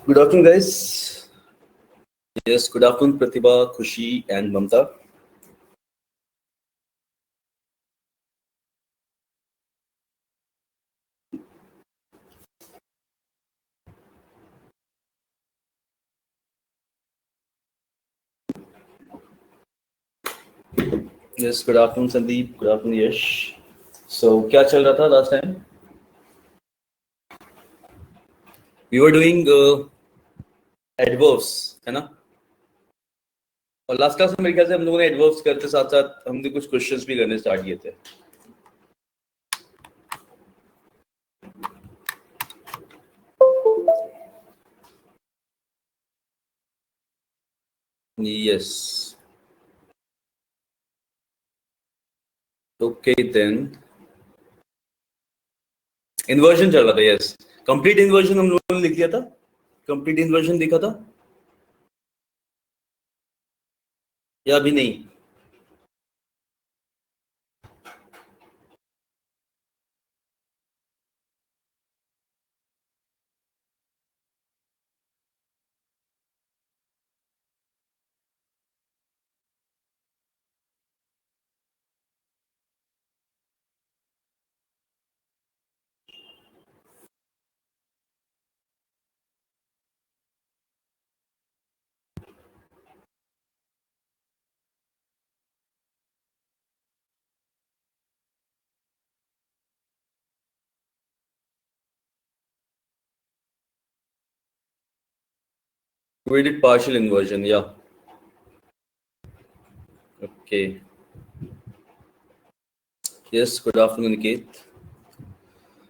Good afternoon, guys. Yes, good afternoon, Pratibha, Khushi, and Mamta. Yes, good afternoon, Sandeep. Good afternoon, Yash. So, क्या चल रहा था last time? We were doing adverbs, है ना? और last class में मेरे ख्याल से हम लोगों ने adverbs करते साथ साथ हमने कुछ क्वेश्चंस भी करने स्टार्ट किए थे. Yes. Okay then. Inversion चल रहा था. Yes. Complete inversion हम लोगों ने लिख दिया था. Complete inversion लिखा था या अभी नहीं? We did partial inversion. Yeah. Okay. Yes. Good afternoon, Niket.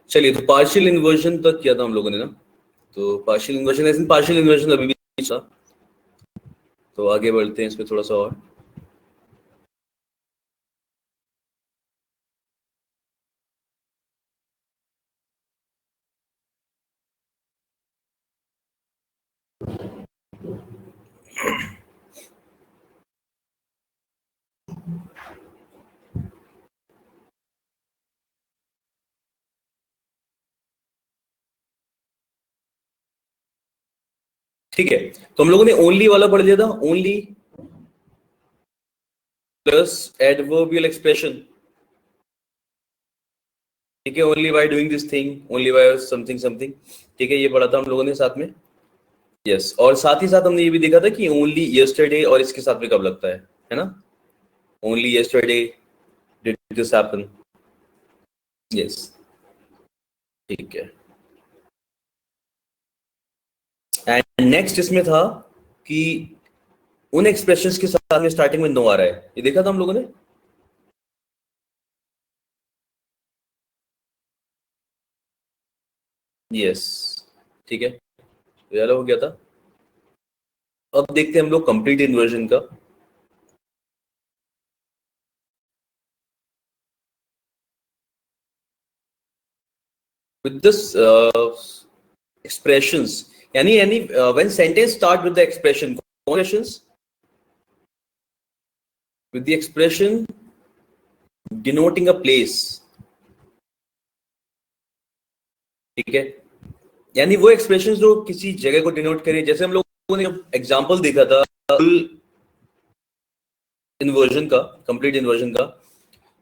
चलिए तो पार्शियल इन्वर्जन तक किया था हम लोगों ने ना. तो पार्शियल इन्वर्जन अभी भी था. तो आगे बढ़ते हैं इस पे थोड़ा सा और. ठीक है, तो हम लोगों ने ओनली वाला पढ़ लिया था. Only plus adverbial expression. ठीक है, only by doing this thing, only by something something. ठीक है, ये पढ़ा था हम लोगों ने साथ में. यस, और साथ ही साथ हमने ये भी देखा था कि ओनली यस्टरडे और इसके साथ में कब लगता है ना. Only yesterday did this happen. Yes, ठीक है. एंड नेक्स्ट इसमें था कि उन एक्सप्रेशंस के साथ में स्टार्टिंग में नो आ रहा है. ये देखा था हम लोगों ने. यस, ठीक है, ये हो गया था. अब देखते हैं हम लोग कंप्लीट इन्वर्जन का. With this expressions, यानी when sentence start with the expressions with the expression denoting a place. ठीक है, यानी वो एक्सप्रेशन जो किसी जगह को डिनोट करें. जैसे हम लोगों ने एग्जांपल देखा था इन्वर्जन का, कंप्लीट इन्वर्जन का,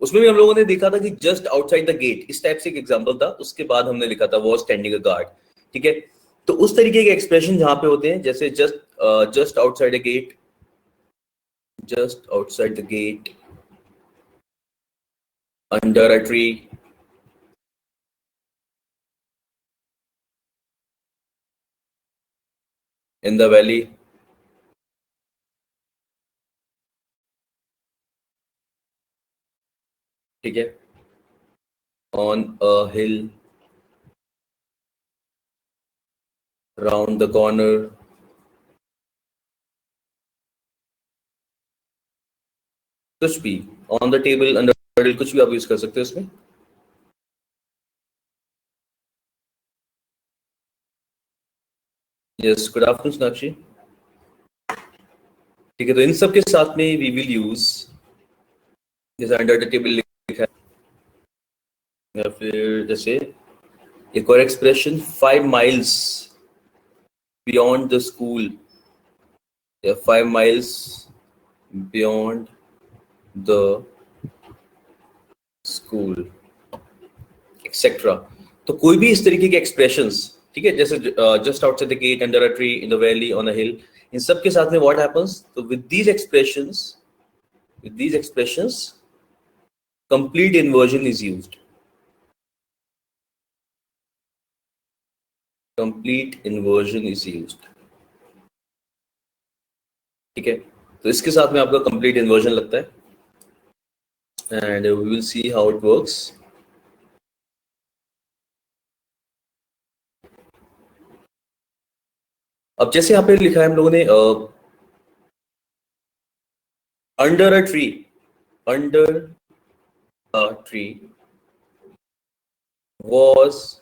उसमें भी हम लोगों ने देखा था कि जस्ट आउटसाइड द गेट, इस टाइप से एक एग्जांपल था. उसके बाद हमने लिखा था वॉज स्टैंडिंग अ गार्ड. ठीक है, तो उस तरीके के एक्सप्रेशन जहां पे होते हैं, जैसे just outside a gate, just outside the gate, under a tree, in the valley. ठीक है, on a hill, round the corner, कुछ भी, ऑन द टेबल, अंडर, कुछ भी आप यूज कर सकते हो इसमें. Yes, good afternoon Sonakshi. ठीक है, तो इन सब के साथ में वी विल यूज, जैसे अंडर द टेबल लिखा है, या फिर जैसे एक और expression 5 miles beyond the school, 5 miles beyond the school etcetera. तो कोई भी इस तरीके के एक्सप्रेशंस, ठीक है, जैसे just outside the gate, under a tree, in the valley, on a hill, इन सब के साथ में व्हाट हैपेंस, तो with these expressions complete inversion is used. Complete inversion is used, ठीक है। तो इसके साथ में आपका कंप्लीट इन्वर्जन लगता है, and we will see how it works. अब जैसे यहाँ पे लिखा है हम लोगों ने under a tree, under a tree was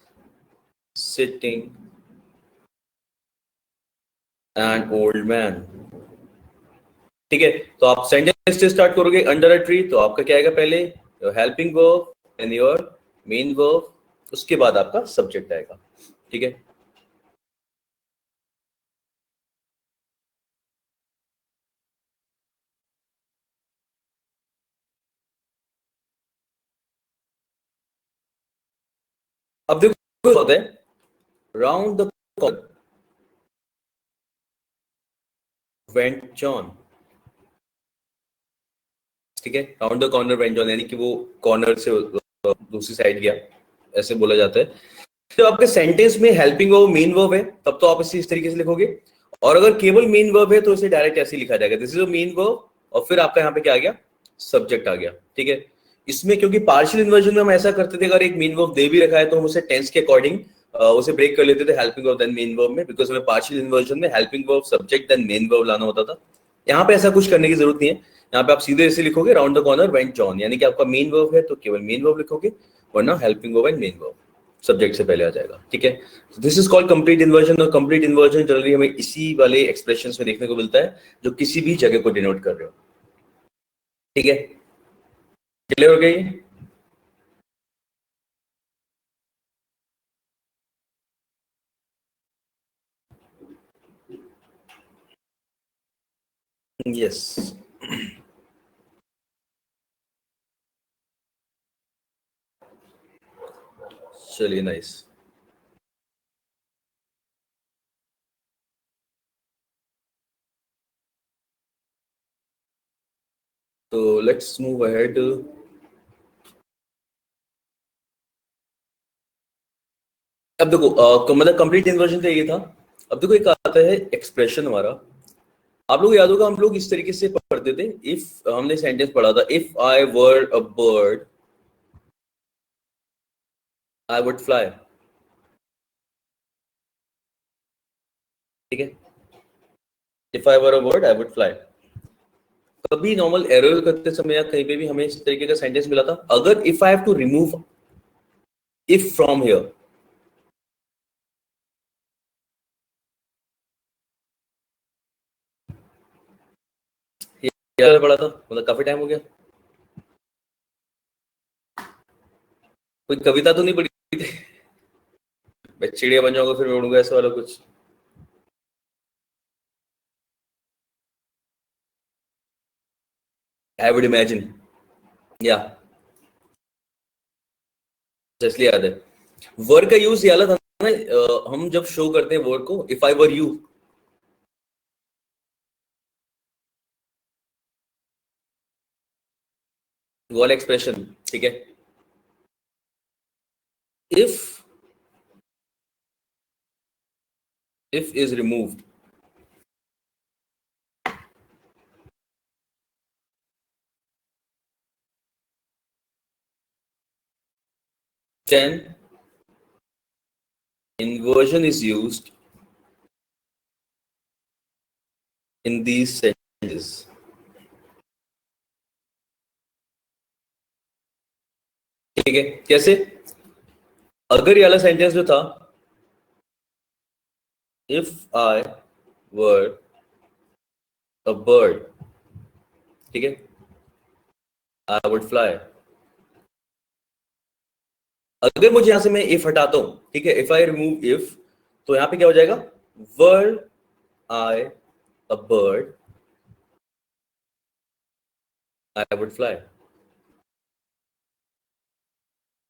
sitting an old man, ठीक है। तो आप सेंटेंस से स्टार्ट करोगे अंडर अ ट्री, तो आपका क्या आएगा, पहले your helping verb and your main verb, उसके बाद आपका सब्जेक्ट आएगा, ठीक है। अब देखो होता है round the corner went John, ठीक है। Round the corner went John यानी कि वो कॉर्नर से दूसरी साइड गया, ऐसे बोला जाता है। तो आपके सेंटेंस में हेल्पिंग वर्ब मेन वर्ब है, तब तो आप इस तरीके से लिखोगे, और अगर केवल मेन वर्ब है तो इसे डायरेक्ट ऐसे लिखा जाएगा, this is a main verb, और फिर आपका यहाँ पे क्या आ गया, सब्जेक्ट आ गया, ठीक है। इसमें क्योंकि पार्शियल इन्वर्जन में हम ऐसा करते थे, अगर एक मेन वर्ब दे भी रखा है तो हम उसे टेंस के अकॉर्डिंग उसे ब्रेक कर लेते थे, helping verb then main verb में, बिकॉज हमें पार्शियल इन्वर्जन में helping verb subject then main verb लाना होता था। यहाँ पे ऐसा कुछ करने की जरूरत नहीं है, यहाँ पे आप सीधे ऐसे लिखोगे round the corner went John, यानी कि आपका मेन वर्ब है तो केवल मेन वर्ब लिखोगे, वरना helping verb and main verb subject से पहले आ जाएगा, ठीक है। This is called complete inversion, और कंप्लीट इन्वर्जन जनरली हमें इसी वाले एक्सप्रेशंस में देखने को मिलता है जो किसी भी जगह को डिनोट कर रहे हो, ठीक है। क्लियर हो गई? यस, चलिए नाइस। तो लेट्स मूव अहेड। अब देखो मतलब कंप्लीट इन्वर्जन का ये था। अब देखो एक आता है एक्सप्रेशन हमारा, आप लोग याद होगा हम लोग इस तरीके से पढ़ते थे, इफ हमने सेंटेंस पढ़ा था, if I were a bird I would fly, ठीक है। If I were a bird I would fly, कभी नॉर्मल एरर करते समय या कहीं पे भी हमें इस तरीके का सेंटेंस मिला था, अगर if I have to remove if from here, ये पढ़ा था, मतलब काफी टाइम हो गया, कोई कविता तो नहीं पढ़ी थी? मैं चिड़िया बन जाऊंगा फिर मैं उड़ूंगा, ऐसा वाला कुछ? आई वुड इमेजिन, या इसलिए याद है। वर्ड का यूज ये अलग था ना, हम जब शो करते हैं वर्ड को, इफ आई वर यू, वो वाला एक्सप्रेशन, ठीक है। If if is removed, then inversion is used in these sentences, ठीक है। कैसे? अगर ये वाला सेंटेंस जो था, if I were a bird, ठीक है, आई वुड फ्लाई, अगर मुझे यहां से मैं इफ हटाता हूं, ठीक है, इफ आई रिमूव इफ, तो यहां पे क्या हो जाएगा, were I a bird I would fly.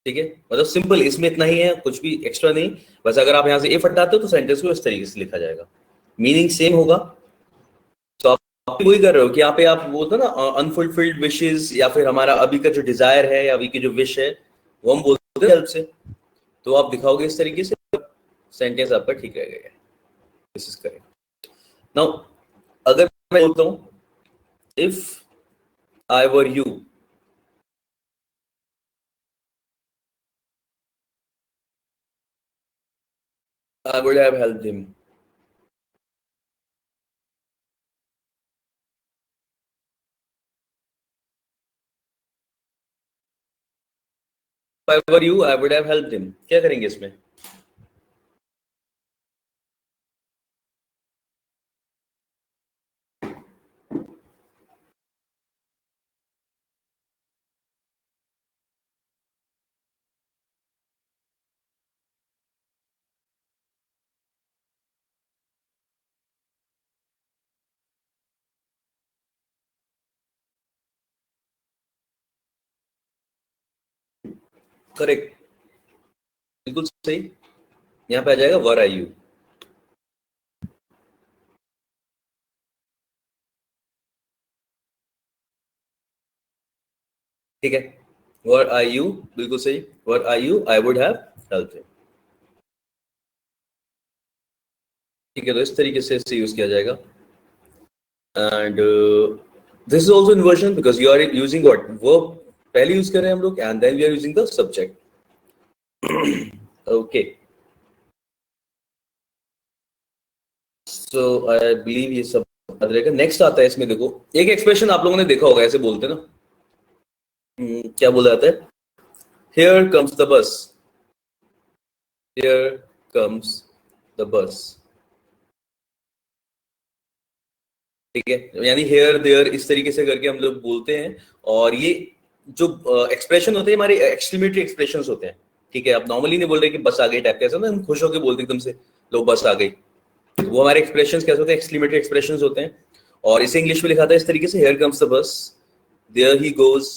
ठीक है, मतलब सिंपल, इसमें इतना ही है, कुछ भी एक्स्ट्रा नहीं। बस अगर आप यहाँ से इफ हटाते हो तो सेंटेंस को इस तरीके से लिखा जाएगा, मीनिंग सेम होगा। तो आप वही कर रहे हो कि यहाँ पे आप बोलते हो ना अनफुलफिल्ड विशेस, या फिर हमारा अभी का जो डिजायर है या अभी की जो विश है वो हम बोलते हैं हेल्प से। तो आप दिखाओगे इस तरीके से, सेंटेंस आपका ठीक रहेगा। This is correct. नाउ अगर मैं बोलता हूँ if I were you, I would have helped him. I were you I would have helped him, क्या करेंगे इसमें? करेक्ट, बिल्कुल सही। यहाँ पे आ जाएगा वर आई यू। ठीक है, वर आई यू, बिल्कुल सही। Were I you I would have helped him. ठीक है, तो इस तरीके से इसे यूज किया जाएगा। And this is also inversion because you are using what verb पहले यूज कर रहे हैं हम लोग, and then we are using the subject. Okay, so I believe ये सब याद रहेगा। नेक्स्ट आता है इसमें, देखो एक एक्सप्रेशन आप लोगों ने देखा होगा, ऐसे बोलते हैं ना, क्या बोला जाता है? हियर कम्स द बस, हियर कम्स द बस। ठीक है, यानी हेयर देयर इस तरीके से करके हम लोग बोलते हैं। और ये जो एक्सप्रेशन होते हैं हमारे एक्सक्लेमेटरी एक्सप्रेशंस होते हैं। ठीक है, आप नॉर्मली नहीं बोल रहे कि बस आ गई टाइप कैसा ना, हम खुश होकर बोलते हैं एकदम से, लो बस आ गई। तो वो हमारे एक्सप्रेशंस कैसे होते हैं? एक्सक्लेमेटरी एक्सप्रेशंस होते हैं। और इसे इंग्लिश में लिखा था इस तरीके से, here comes the bus, there he goes.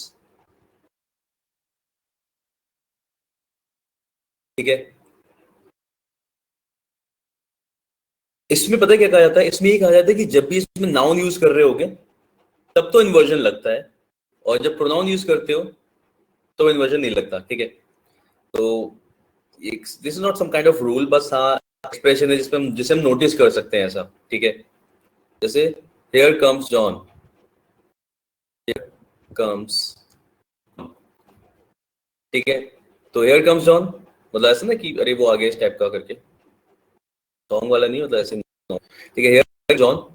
ठीक है, इसमें पता है क्या कहा जाता है? इसमें ये कहा जाता है कि जब भी इसमें नाउन यूज कर रहे होगे तब तो इन्वर्जन लगता है, और जब प्रोनाउन यूज करते हो तो इन्वर्जन नहीं लगता। ठीक है, तो this is not some kind of rule, बस हाँ एक्सप्रेशन है जिसे हम नोटिस कर सकते हैं ऐसा। ठीक है, जैसे here comes John, here comes, ठीक है, तो हियर कम्स जॉन मतलब ऐसा ना कि अरे वो आ गया इस टाइप का करके, सॉन्ग वाला नहीं मतलब ऐसे नहीं। ठीक है, हियर जॉन।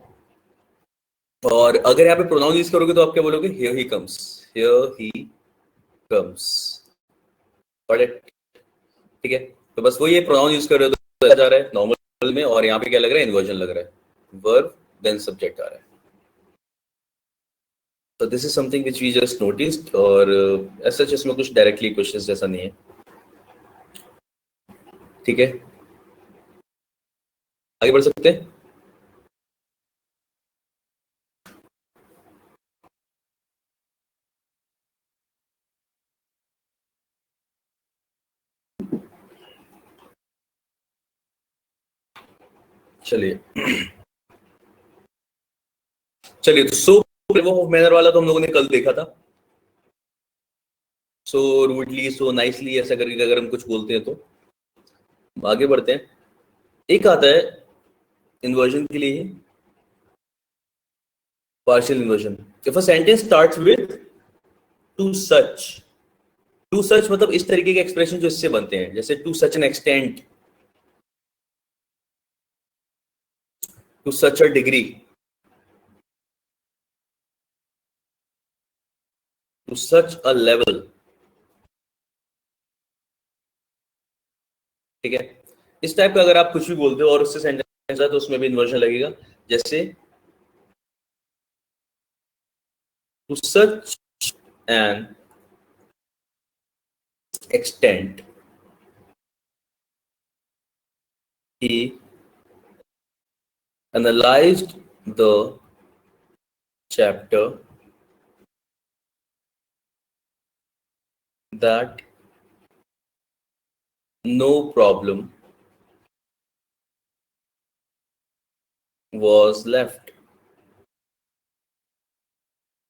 और अगर यहाँ पे प्रोनाउन यूज करोगे तो आप क्या बोलोगे? Here he comes, here he comes. ठीक है, तो बस वो ये प्रोनाउन यूज कर रहे हो तो जा रहा है नॉर्मल में, और यहाँ पे क्या लग रहा है? इन्वर्जन लग रहा है, वर्ब देन सब्जेक्ट आ रहा है। तो this is something which we just noticed, और ऐसा इसमें कुछ डायरेक्टली क्वेश्चन जैसा नहीं है। ठीक है, आगे बढ़ सकते हैं। चलिए चलिए, तो सो ऑफ मैनर वाला तो हम लोगों ने कल देखा था। सो रूडली, सो नाइसली, ऐसा करके अगर हम कुछ बोलते हैं तो आगे बढ़ते हैं। एक आता है इन्वर्जन के लिए, partial inversion. If a sentence starts with to such, to such मतलब इस तरीके के एक्सप्रेशन जो इससे बनते हैं, जैसे to such an extent, to such a degree, to such a level. ठीक है, इस टाइप का अगर आप कुछ भी बोलते हो और उससे सेंटेंस है तो उसमें भी इन्वर्जन लगेगा। जैसे to such an extent he analyzed the chapter that no problem was left.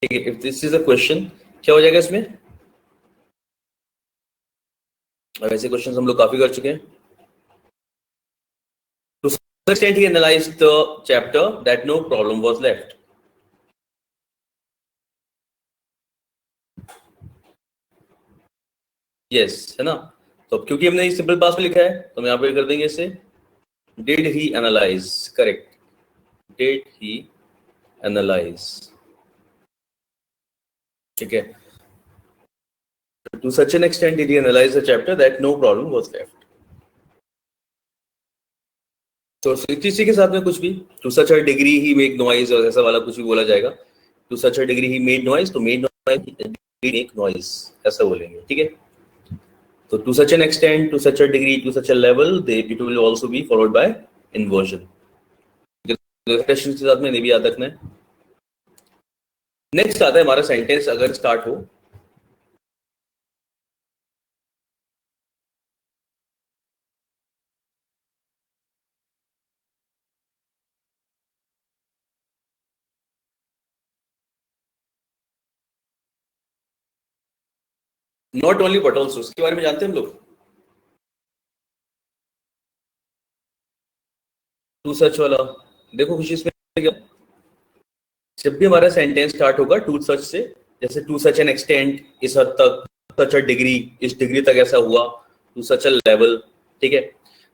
If this is a question, क्या हो जाएगा इसमें? अब ऐसे क्वेश्चंस हम लोग काफी कर चुके हैं. To some extent, he analyzed the chapter that no problem was left. Yes, है ना? तो अब क्योंकि हमने सिंपल पास्ट में लिखा है तो हम यहाँ पे कर देंगे इसे. Did he analyze? Correct. Did he analyze? ठीक है. To such an extent did he analyze the chapter that no problem was left. तो इसी के साथ में कुछ भी to such a degree he make noise और ऐसा वाला कुछ भी बोला जाएगा. To such a degree he made noise, तो मेड नॉइज मेक नॉइज ऐसा बोलेंगे. ठीक है. तो to such an extent, to such a degree, to such a level, they it will also be followed by inversion. Question के साथ में नहीं भी याद रखना है. नेक्स्ट आता है हमारा सेंटेंस अगर स्टार्ट हो. नॉट ओनली बट ऑल्सो, उसके बारे में जानते हैं हम लोग. टू सच वाला देखो खुशी इसमें क्या. जब भी हमारा सेंटेंस स्टार्ट होगा टू सच से, जैसे टू सच एन एक्सटेंट, इस हद तक, सच अ डिग्री, इस डिग्री तक ऐसा हुआ, टू सच अ लेवल. ठीक है.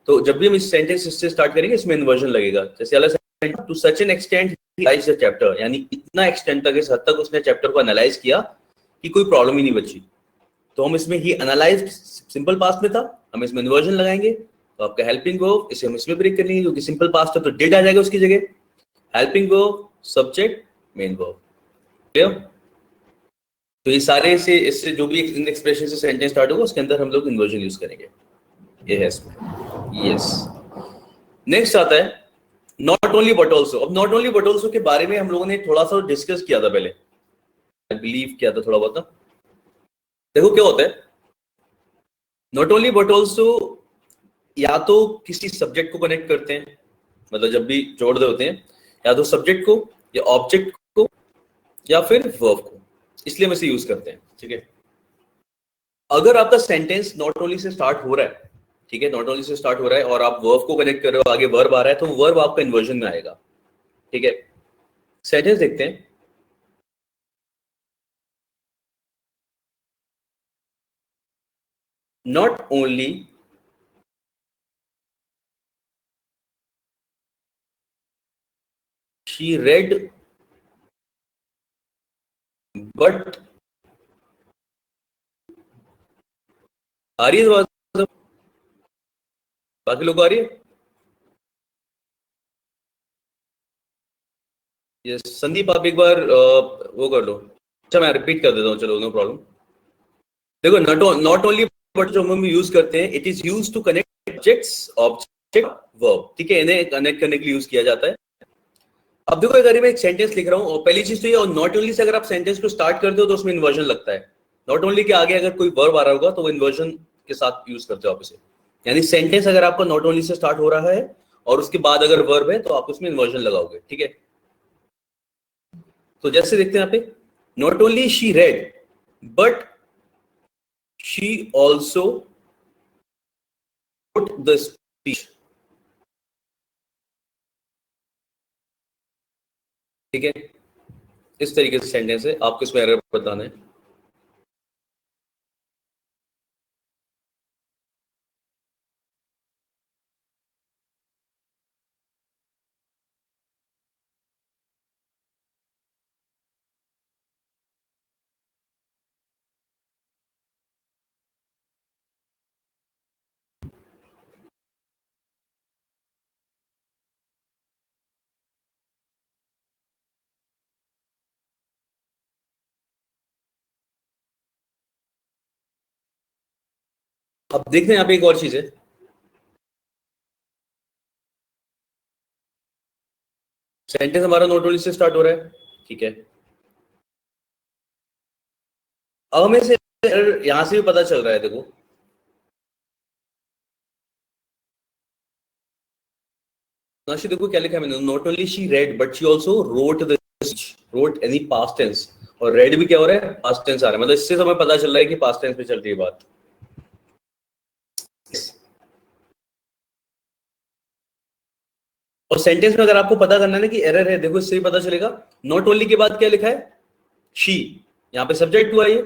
तो जब भी हम इस सेंटेंस से स्टार्ट करेंगे इसमें इन्वर्जन लगेगा. जैसे वाला sentence to such an extent analyse the chapter, यानी इतना एक्सटेंट तक, इस हद तक उसने चैप्टर को एनालाइज किया कि कोई प्रॉब्लम ही नहीं बची. तो हम इसमें ही एनालाइज सिंपल पास्ट में था, हम इसमें इन्वर्जन लगाएंगे तो आपका हेल्पिंग वर्ब, इसे हम इसमें ब्रेक कर लेंगे क्योंकि सिंपल पास्ट है तो डिड आ जाएगा उसकी जगह. Helping verb, subject, main verb. Clear. तो ये सारे से इससे जो भी इन एक्सप्रेशन से सेंटेंस स्टार्ट होगा उसके अंदर हम लोग इन्वर्जन यूज करेंगे. ये है इसमें. यस. नेक्स्ट आता है नॉट ओनली बट ऑल्सो. अब नॉट ओनली बट ऑल्सो के बारे में हम लोगों ने थोड़ा सा डिस्कस किया था पहले, आई बिलीव किया था थोड़ा बहुत ना. देखो क्या होता है नॉट ओनली बट ऑल्सो, या तो किसी सब्जेक्ट को कनेक्ट करते हैं, मतलब जब भी जोड़ रहे होते हैं या तो सब्जेक्ट को या ऑब्जेक्ट को या फिर वर्ब को, इसलिए हम इसे यूज करते हैं. ठीक है. अगर आपका sentence not only say start हो रहा है, ठीक है, नॉट ओनली से स्टार्ट हो रहा है और आप वर्ब को कनेक्ट कर रहे हो, आगे वर्ब आ रहा है, तो वर्ब आपका इन्वर्जन में आएगा. ठीक है. सेंटेंस देखते हैं. Not only she read but, आ रही है बात? बाकी लोग को आ रही है? ये संदीप आप एक बार वो कर लो. अच्छा मैं रिपीट कर देता हूँ, चलो नो प्रॉब्लम. देखो नॉट ओनली बट जो हम यूज करते हैं, it is use to connect objects, object, verb. ठीक है, इन्हें कनेक्ट करने के लिए यूज किया जाता है. अब देखो अगर मैं एक सेंटेंस लिख रहा हूँ और पहली चीज तो ये, और नॉट ओनली से अगर आप सेंटेंस को स्टार्ट करते हो तो उसमें इन्वर्जन लगता है. नॉट ओनली के आगे अगर कोई वर्ब आ रहा होगा तो वो इन्वर्जन के साथ यूज करते हो आप इसे. यानी सेंटेंस अगर आपका नॉट ओनली से स्टार्ट हो रहा है और उसके बाद अगर वर्ब है तो आप उसमें इन्वर्जन लगाओगे. ठीक है. तो जैसे देखते हैं यहाँ पे, not only she read but she also put the speech. ठीक है. इस तरीके से सेंटेंस है, आपको इसमें एरर बताना है. अब देखते हैं यहाँ पे एक और चीज है. सेंटेंस हमारा नॉट ओनली से स्टार्ट हो रहा है, ठीक है। अब हमें से यहां से भी पता चल रहा है, देखो देखो क्या लिखा है मैंने, not only she read but she also wrote the wrote any past tense, और रेड भी क्या हो रहा है, पास्ट टेंस आ रहा है, मतलब इससे हमें पता चल रहा है कि पास्ट टेंस पे चल रही है बात। और सेंटेंस में अगर आपको पता करना है ना कि एरर है, देखो इससे ही पता चलेगा। नॉट ओनली के बाद क्या लिखा है, शी, यहाँ पे सब्जेक्ट हुआ ये,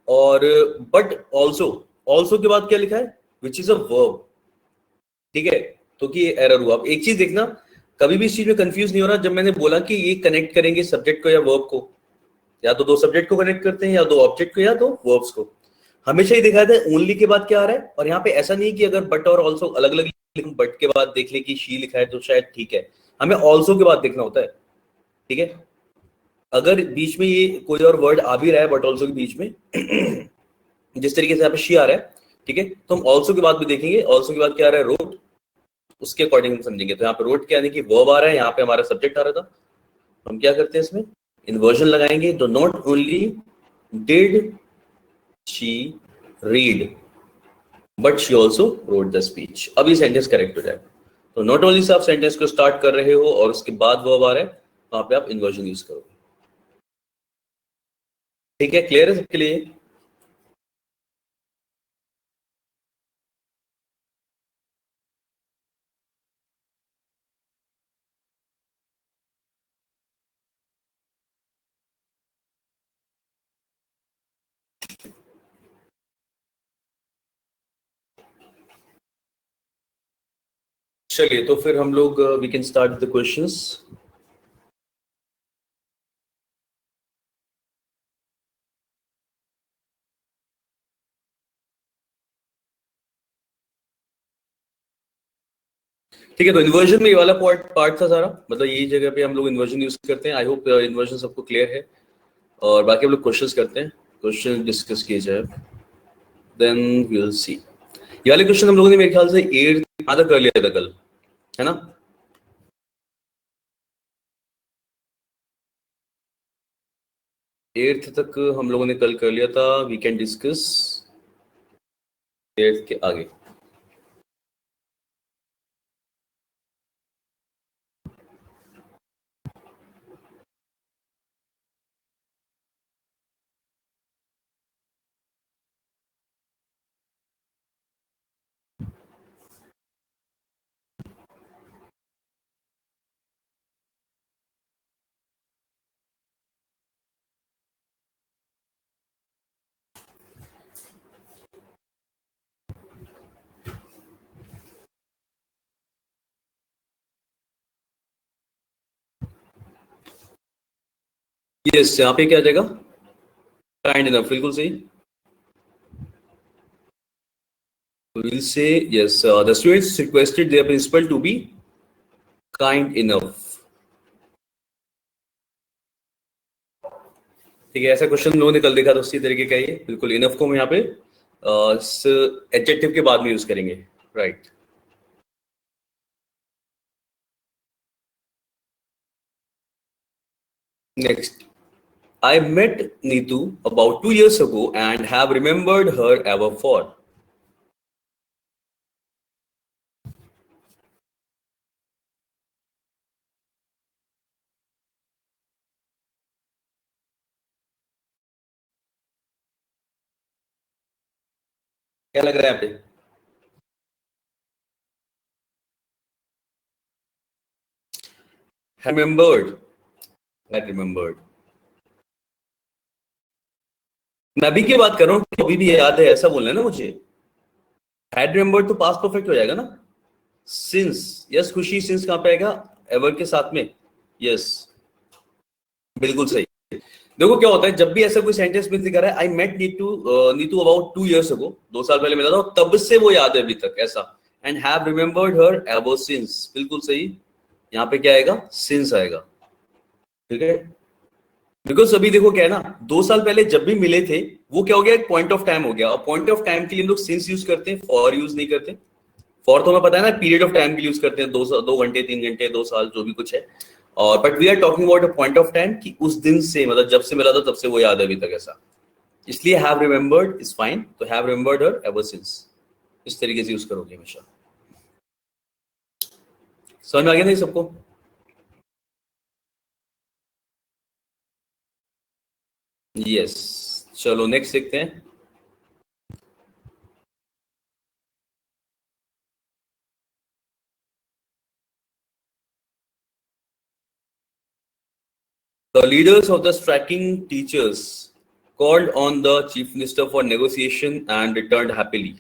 और बट ऑल्सो, ऑल्सो के बाद क्या लिखा है, विच इज अ वर्ब, ठीक है। तो कि एरर हुआ। अब एक चीज देखना, कभी भी इस चीज में कंफ्यूज नहीं हो रहा, जब मैंने बोला कि ये कनेक्ट करेंगे सब्जेक्ट को या वर्ब को, या तो दो सब्जेक्ट को कनेक्ट करते हैं, या दो ऑब्जेक्ट को, या तो वर्ब्स को, हमेशा ही दिखाया था ओनली के बाद क्या आ रहा है। और यहाँ पे ऐसा नहीं कि अगर बट और ऑल्सो अलग अलग लिखूं, बट के बाद देख ले कि शी लिखा है तो शायद ठीक है, हमें ऑल्सो के बाद देखना होता है, ठीक है। अगर बीच में ये कोई और वर्ड आ भी रहा है बट ऑल्सो के बीच में जिस तरीके से यहाँ पे शी आ रहा है, ठीक है, तो हम ऑल्सो के बाद भी देखेंगे, ऑल्सो के बाद क्या आ रहा है, रोट, उसके अकॉर्डिंग हम समझेंगे। तो यहाँ पे रोट क्या यानी कि वर्ब आ रहा है, यहाँ पे हमारा सब्जेक्ट आ रहा था, हम क्या करते हैं इसमें इन्वर्जन लगाएंगे, तो not only did she read but she also wrote the speech. अब ये सेंटेंस करेक्ट हो जाएगा। तो नॉट ओनली से आप सेंटेंस को स्टार्ट कर रहे हो और उसके बाद वर्ब आ रहा है, वहां पे आप इन्वर्जन यूज करोगे, ठीक है। क्लियर है सबके लिए? चलिए तो फिर हम लोग we can start the questions. ठीक है, तो इन्वर्जन में ये वाला पार्ट था सारा, मतलब यही जगह पे हम लोग इन्वर्जन यूज करते हैं। आई होप इन्वर्जन सबको क्लियर है। और बाकी हम लोग क्वेश्चंस करते हैं, क्वेश्चन डिस्कस किए जाए, देन वी विल सी। ये वाले क्वेश्चन हम लोगों ने मेरे ख्याल से 8 आधा कर लिया था कल, है ना। 8th तक हम लोगों ने कल कर लिया था, वी कैन डिस्कस 8th के आगे। यस, यहाँ पे क्या आ जाएगा, काइंड इनफ, बिल्कुल सही। We'll say yes, the students requested their principal to be kind enough। ठीक है, ऐसा क्वेश्चन लोगों ने कल देखा था, उसी तरीके का ये बिल्कुल। इनफ को हम यहाँ पे एडजेक्टिव के बाद में यूज करेंगे, right. Next, I met Neetu about 2 years ago and have remembered her ever for। क्या लग रहा है यहाँ पे? Remembered, had remembered। मैं अभी की बात कर रहा हूँ, अभी भी याद है ऐसा बोलना है ना मुझे। had remembered तो पास्ट परफेक्ट हो जाएगा ना। सिंस, यस खुशी, सिंस कहाँ पे आएगा, एवर के साथ में, यस बिल्कुल सही। देखो क्या होता है, जब भी ऐसा कोई सेंटेंस में दिखा रहा है, I met Neetu about 2 years ago, 2 साल पहले मिला था, तब से वो याद है अभी तक, ऐसा। And have remembered her ever since, बिल्कुल सही। यहाँ पे क्या आएगा, सिंस आएगा, ठीक है। बिकॉज अभी देखो क्या है ना, 2 साल पहले जब भी मिले थे, वो क्या हो गया, एक पॉइंट ऑफ टाइम हो गया। और पॉइंट ऑफ टाइम के लिए हम लोग सिंस यूज करते हैं, फॉर यूज नहीं करते। फॉर तो हमें पता है ना, पीरियड ऑफ टाइम के लिए यूज करते हैं, 2 घंटे 3 घंटे 2 साल जो भी कुछ है। और but we are talking about a point of time कि उस दिन से मतलब जब से मिला था तब से वो याद है अभी तक ऐसा, इसलिए हैव रिमेंबर्ड इज फाइन, तो have remembered her ever since इस तरीके से यूज करोगे हमेशा। समझ में आ गया था सबको? यस, चलो नेक्स्ट देखते हैं। The leaders of the striking teachers called on the chief minister for negotiation and returned happily.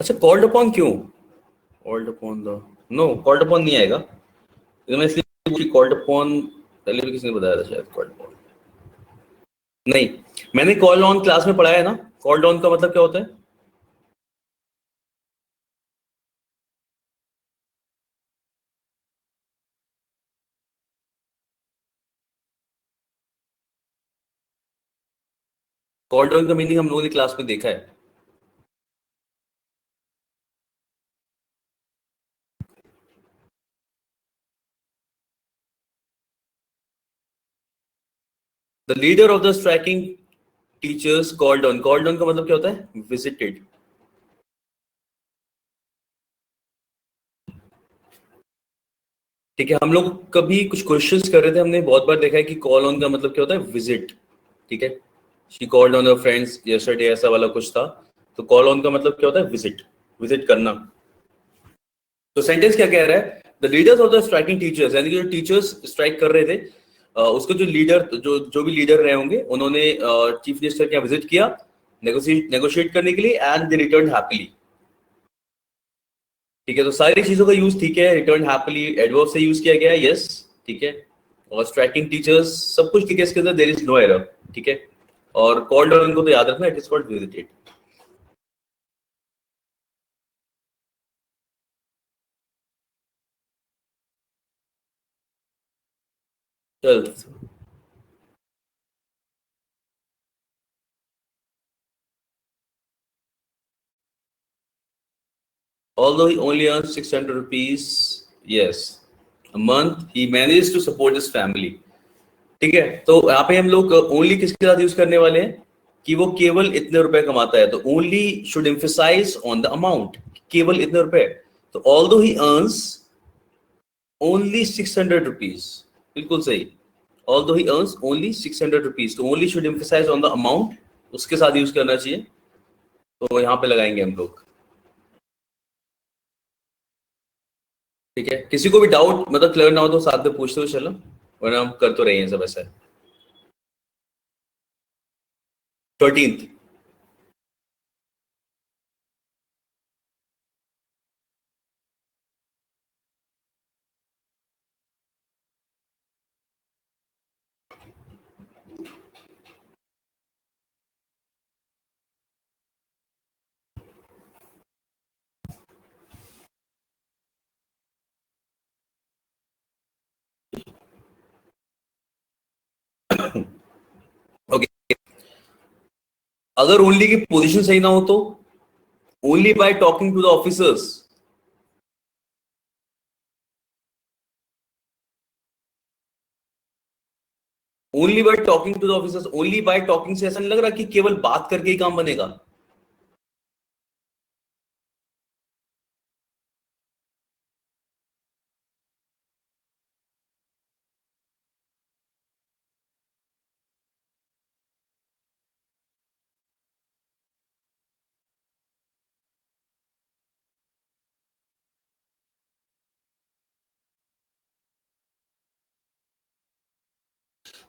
अच्छा, called upon क्यों? Called upon the no, called upon नहीं आएगा। तो मैं इसलिए पूछी called upon, पहले भी किसी ने बताया था शायद called upon। नहीं, मैंने call on क्लास में पढ़ा है ना, called on का मतलब क्या होता है? Called on का मीनिंग हम लोगों ने क्लास में देखा है। The leader of the striking teachers called on का मतलब क्या होता है? Visited। ठीक है, हम लोग कभी कुछ क्वेश्चंस कर रहे थे, हमने बहुत बार देखा है कि कॉल ऑन का मतलब क्या होता है? विजिट। ठीक है, she called on her friends yesterday, ऐसा वाला कुछ था। तो कॉल ऑन का मतलब क्या होता है? विजिट, विजिट करना। तो सेंटेंस क्या कह रहा है? The leaders of the striking teachers, यानी कि जो टीचर्स स्ट्राइक कर रहे थे, उसको जो लीडर जो भी लीडर रहे होंगे, उन्होंने चीफ मिनिस्टर के यहाँ विजिट किया नेगोशिएट करने के लिए, एंड दे रिटर्न हैप्पीली। ठीक है, तो सारी चीजों का यूज ठीक है। रिटर्न हैप्पीली एडवर्ब से यूज किया गया है, यस, ठीक है। और स्ट्राइकिंग टीचर्स सब कुछ ठीक है इसके अंदर, देयर इज नो एरर, ठीक है। और कॉल्ड ऑन को तो याद रखना, इट इज कॉल्ड विजिटेड। चल, although he only earns 600 rupees, yes, a month, he managed to support his family। ठीक है, तो यहाँ पे हम लोग ओनली किसके साथ यूज करने वाले हैं कि वो केवल इतने रुपए कमाता है, तो only should emphasise on the amount, केवल इतने रुपए। तो although he earns only 600 rupees, बिल्कुल सही। Although he earns only 600 rupees, तो only should emphasise on the amount, उसके साथ यूज करना चाहिए। तो यहाँ पे लगाएंगे हम लोग। ठीक है, किसी को भी डाउट मतलब क्लियर ना हो तो साथ में पूछते हो, चलो, वरना हम कर तो रहे हैं सब ऐसा। 13th। ओके, अगर ओनली की पोजीशन सही ना हो तो only by talking to the officers, only by talking to the officers, only by talking से ऐसा नहीं लग रहा कि केवल बात करके ही काम बनेगा।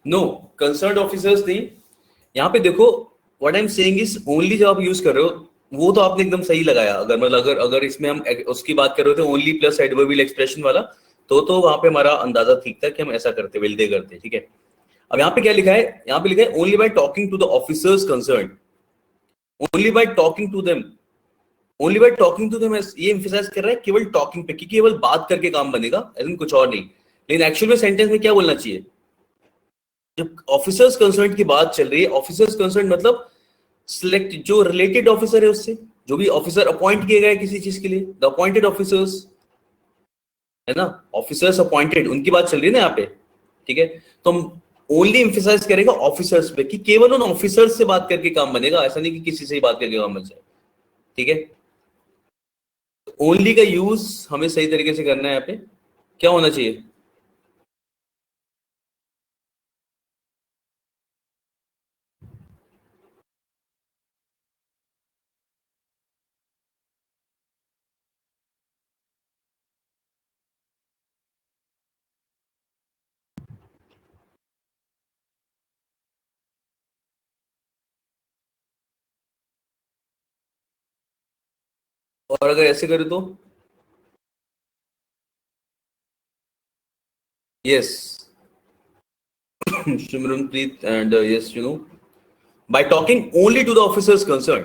नो, कंसर्न ऑफिसर्स नहीं। यहाँ पे देखो, what I am saying is only जब आप यूज कर रहे हो, वो तो आपने एकदम सही लगाया। अगर मतलब अगर इसमें हम उसकी बात कर रहे थे ओनली प्लस एडवर्बियल एक्सप्रेशन वाला, तो वहां पे हमारा अंदाजा ठीक था कि हम ऐसा करते, विल दे करते। ठीक है, अब यहाँ पे क्या लिखा है? यहाँ पे लिखा है only by talking to the officers concern, only by talking to them, only by talking to them, ये एम्फसाइज कर रहा है केवल टॉकिंग पे कि केवल बात करके काम बनेगा, ऐसा कुछ और नहीं। लेकिन एक्चुअल में सेंटेंस में क्या बोलना चाहिए? जब ऑफिसर्स कंसर्न की बात चल रही है, ऑफिसर्स कंसर्न मतलब सिलेक्ट जो रिलेटेड ऑफिसर है उससे, जो भी ऑफिसर अपॉइंट किए गए किसी चीज के लिए, द अपॉइंटेड ऑफिसर्स, है ना, ऑफिसर्स अपॉइंटेड, उनकी बात चल रही है ना यहाँ पे, ठीक है। तो हम ओनली एम्फेसाइज करेगा ऑफिसर्स पे, कि केवल उन ऑफिसर्स से बात करके काम बनेगा, ऐसा नहीं कि किसी से ही बात करके काम बन जाए, ठीक है। ओनली का यूज हमें सही तरीके से करना है। यहाँ पे क्या होना चाहिए? और अगर ऐसे करें तो yes, Simranpreet and yes, by talking only to the officers concern,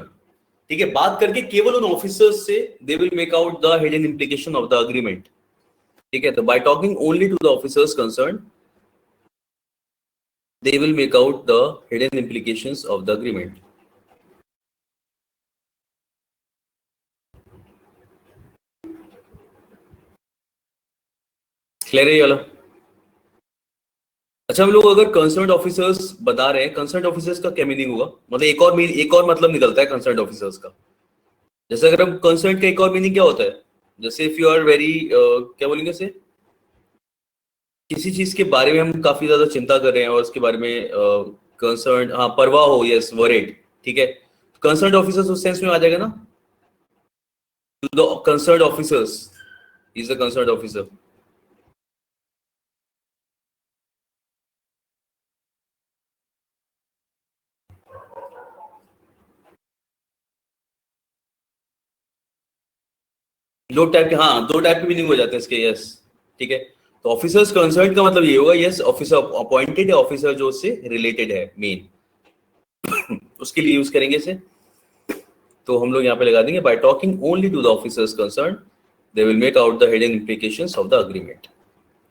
ठीक है, बात करके केवल उन ऑफिसर्स से, they will make out the hidden implication of the agreement, ठीक है। तो by talking only to the officers concern, they will make out the hidden implications of the agreement. Clear है ये वाला? अच्छा, हम लोग अगर कंसर्न ऑफिसर्स बता रहे हैं, कंसर्न ऑफिसर्स का क्या मीनिंग होगा? मतलब एक और मतलब निकलता है कंसर्न ऑफिसर्स का। जैसे अगर हम कंसर्न का एक और मीनिंग क्या होता है, जैसे इफ यू आर वेरी क्या बोलेंगे से, किसी चीज के बारे में हम काफी ज्यादा चिंता कर रहे हैं और उसके बारे में कंसर्न, हाँ, परवाह हो, यस, वरीड, ठीक है। कंसर्न ऑफिसर्स उस सेंस में आ जाएगा ना, to the concern officers, is the concern officer. दो टाइप के, हाँ, दो टाइप के मीनिंग हो जाते हैं इसके, यस, ठीक है। तो ऑफिसर्स कंसर्न का मतलब ये होगा, यस, ऑफिसर अपॉइंटेड है, ऑफिसर जो उससे रिलेटेड है मेन, उसके लिए यूज करेंगे इसे। तो हम लोग यहाँ पे लगा देंगे by talking only to the officers concern, they will make out the hidden implications of the agreement,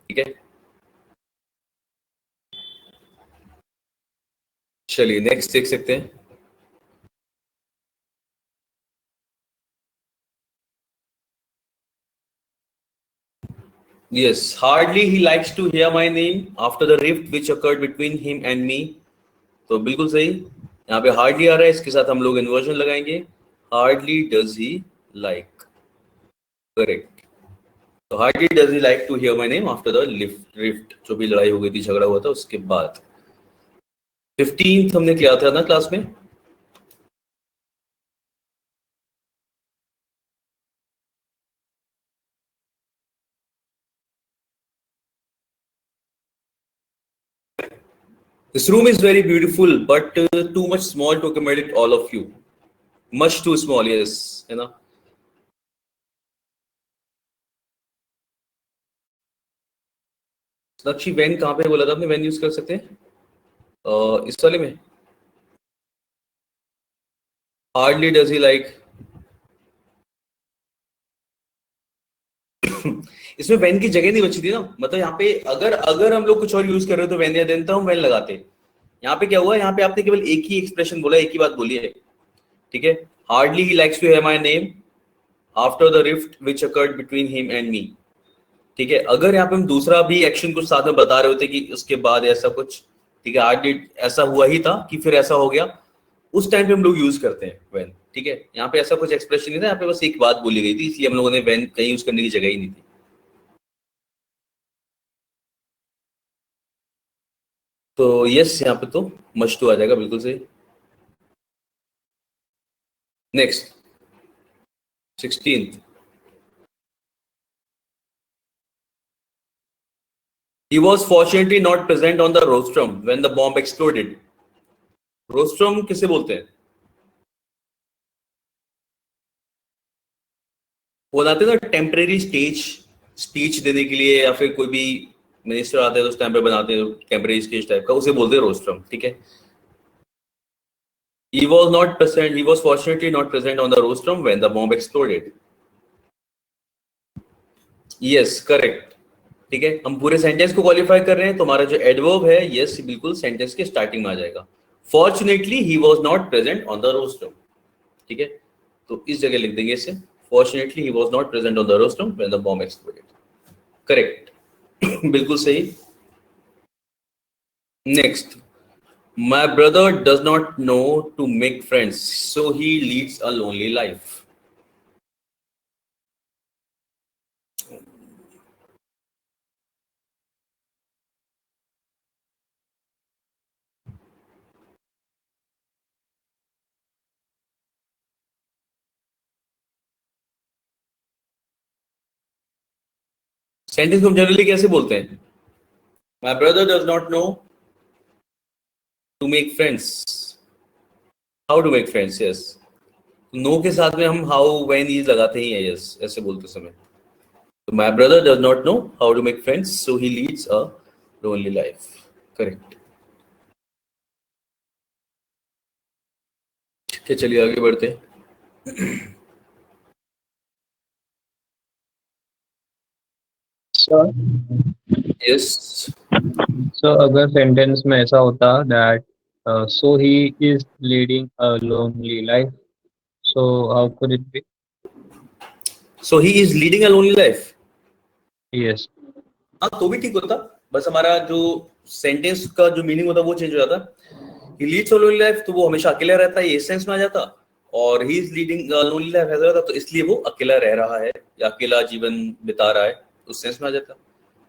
ठीक है। चलिए नेक्स्ट देख सकते हैं। Yes, hardly he likes to hear my name after the rift which occurred between him and me. तो बिल्कुल सही, यहाँ पे हार्डली आ रहा है, इसके साथ हम लोग इन्वर्जन लगाएंगे, hardly does he like, correct. तो hardly does he like to hear my name after the rift, जो भी लड़ाई हो गई थी, झगड़ा हुआ था उसके बाद। 15th हमने किया था ना क्लास में। This room is very beautiful, but too much small to accommodate all of you. Much too small, yes, है ना। साक्षी, वैन कहाँ पे बोला था आपने? वैन यूज कर सकते हैं इस वाले में। हार्डली डज ही लाइक, इसमें वैन की जगह नहीं बची थी ना, मतलब यहाँ पे अगर अगर हम लोग कुछ और यूज कर रहे हो तो वैन या देन, तो हम वैन लगाते। यहाँ पे क्या हुआ, यहाँ पे आपने केवल एक ही एक्सप्रेशन बोला, एक ही बात बोली है, ठीक है। Hardly he likes to hear my name after the rift which occurred between him and me, ठीक है। अगर यहाँ पे हम दूसरा भी एक्शन कुछ साथ में बता रहे होते कि उसके बाद ऐसा कुछ, ठीक है, हार्डली ऐसा हुआ ही था कि फिर ऐसा हो गया, उस टाइम पे हम लोग यूज करते हैं व्हेन, ठीक है। यहाँ पे ऐसा कुछ एक्सप्रेशन नहीं था, यहाँ पे बस एक बात बोली गई थी, इसलिए हम लोगों ने व्हेन कहीं यूज करने की जगह ही नहीं थी। तो यस, यहाँ पे तो मस्ट टू आ जाएगा, बिल्कुल सही। Next 16th, he was fortunately not present on the rostrum when the bomb exploded. Rostrum किसे बोलते हैं? वो बनाते हैं ना टेम्परेरी स्टेज, स्पीच देने के लिए, या फिर कोई भी मिनिस्टर आते हैं तो उस टाइम पे बनाते हैं टेम्परेरी स्टेज टाइप का, उसे बोलते हैं रोस्ट्रम, ठीक है। He was not present. He was fortunately not present on the rostrum when the bomb exploded. Yes, correct. ठीक है, हम पूरे सेंटेंस को क्वालिफाई कर रहे हैं, तो हमारा जो एडवर्ब है यस बिल्कुल सेंटेंस के स्टार्टिंग में आ जाएगा। Fortunately he was not present on the rostrum, ठीक है, तो इस जगह लिख देंगे इसे, fortunately he was not present on the rostrum when the bomb exploded. Correct. बिल्कुल सही। Next, my brother does not know to make friends so he leads a lonely life. Sentence को हम जनरली कैसे बोलते हैं? My brother does not know to make friends, how to make friends, yes. No के साथ में हम how when is लगाते ही हैं, यस, ऐसे बोलते समय। तो my brother does not know how to make friends so he leads a lonely life. Correct. ठीक है, चलिए आगे बढ़ते हैं। सो यस, अगर सेंटेंस में ऐसा होता that so he is leading a lonely life, so how could it be? So he is leading a lonely life. Yes. हाँ, तो भी ठीक होता, बस हमारा जो सेंटेंस का जो मीनिंग होता वो चेंज हो जाता। ही लीड्स अ लोनली लाइफ तो वो हमेशा अकेला रहता है, ये सेंस में आ जाता, और he is leading a lonely life ऐसा होता तो इसलिए वो अकेला रह रहा है या अकेला जीवन बिता रहा है, उस सेंस में आ जाता।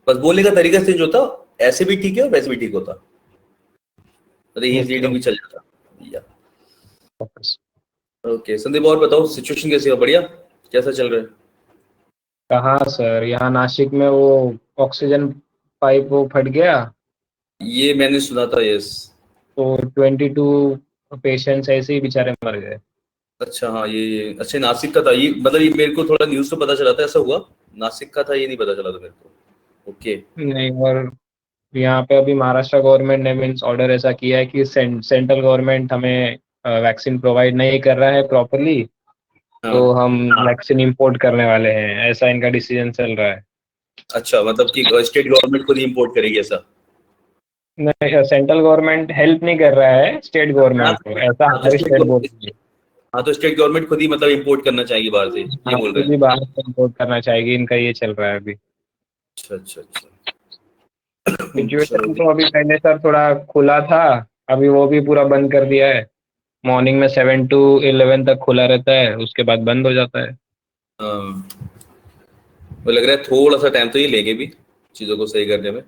बस बोलने का तरीका चेंज होता, ऐसे भी ठीक है और वैसे भी ठीक होता, अरे ही इज ओके लीडिंग भी चल जाता। या ओके। ओके, संदीप और बताओ सिचुएशन कैसी है? बढ़िया, कैसा चल रहा है? कहाँ सर, यहाँ नासिक में वो ऑक्सीजन पाइप वो फट गया, ये मैंने सुना था, यस। तो 22 पेशेंट्स ऐसे ही बेचारे मर गए। अच्छा, हाँ, ये अच्छा नासिक का था ये, मतलब ये मेरे को थोड़ा न्यूज़ तो पता चला था ऐसा हुआ, नासिक का था ये नहीं पता चला था मेरे को। ओके। नहीं, और यहाँ पे अभी महाराष्ट्र गवर्नमेंट ने मीन्स ऑर्डर ऐसा किया है कि सेंट्रल गवर्नमेंट हमें वैक्सीन प्रोवाइड नहीं कर रहा है प्रॉपरली, हाँ, तो हम वैक्सीन इंपोर्ट करने वाले हैं, ऐसा इनका डिसीजन चल रहा है। अच्छा, मतलब कि स्टेट गवर्नमेंट खुद ही इम्पोर्ट करेगी ऐसा? नहीं, सेंट्रल गवर्नमेंट हेल्प नहीं कर रहा है स्टेट हाँ, गवर्नमेंट को, ऐसा हाँ, तो हमारी स्टेट बोल रही है। हाँ, तो स्टेट गवर्नमेंट खुद ही मतलब इम्पोर्ट करना चाहेगी बाहर से, ये हाँ, बोल रहे खुद हैं? ही बाहर से इंपोर्ट करना चाहेगी, इनका ये चल रहा है अभी। अच्छा, अच्छा, अच्छा। चलो सिचुएशन तो अभी पहले सर थोड़ा खुला था, अभी वो भी पूरा बंद कर दिया है। मॉर्निंग में 7 to 11 तक खुला रहता है, उसके बाद बंद हो जाता है। हाँ, तो लग रहा है थोड़ा सा टाइम तो ये लेंगे भी चीज़ों को सही करने में,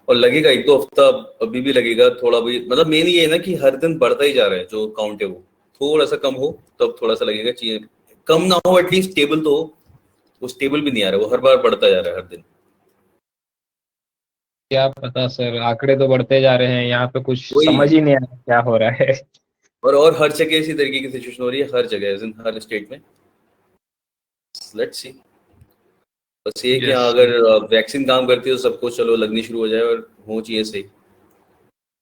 और लगेगा 1-2 हफ्ता अभी भी लगेगा थोड़ा भी, मतलब मेन ये है ना कि हर दिन बढ़ता ही जा रहा है जो काउंट है वो, थोड़ा सा कम हो तब थोड़ा सा लगेगा, चीजें कम ना हो, एटलीस्ट स्टेबल तो हो। वो स्टेबल भी नहीं आ रहा, वो हर बार बढ़ता जा रहा है हर दिन। क्या पता सर, आंकड़े तो बढ़ते जा रहे हैं, यहाँ पे कुछ वही, समझ ही नहीं आ रहा क्या हो रहा है। और हर जगह इसी तरीके की सिचुएशन हो रही है, हर जगह as in हर स्टेट में। लेट्स सी, बस ये है कि हाँ, यस। अगर वैक्सीन काम करती है तो सबको चलो लगनी शुरू हो जाए और हो चाहिए सही,